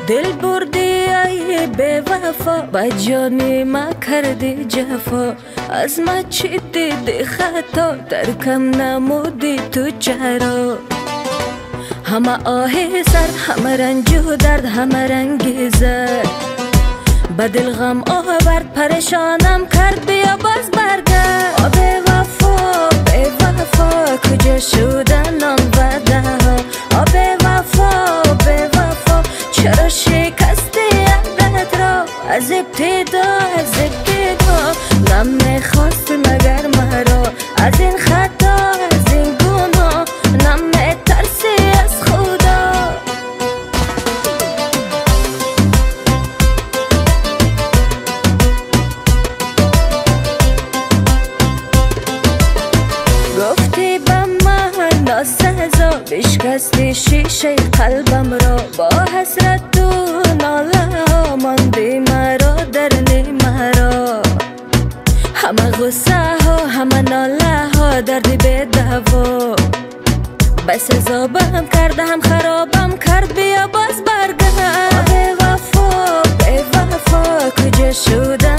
دل بردی ای به وفا با جانی ما کردی جفا از ما چی دیدی خطا ترکم نمودی تو چرا همه آه سر همه رنج و درد همه رنگ زد به دل غم آورد پریشانم کرد بیا باز برگرد به وفا کجا شدن آن وعده ها به وفا چرا شکستی عهدت را از ابتدا نمیخواست مگر مرا از این خطا از این گناه نمیترسی از خدا گفتی به من ناسزا بشکستی شیشه قلبم را با حسرت و ناله ها ماندی مرا در مرا همه غصه ها همه ناله ها دردی به دوا بس عذابم کرده هم خرابم کرد بیا باز برگرد به وفا کجا شدن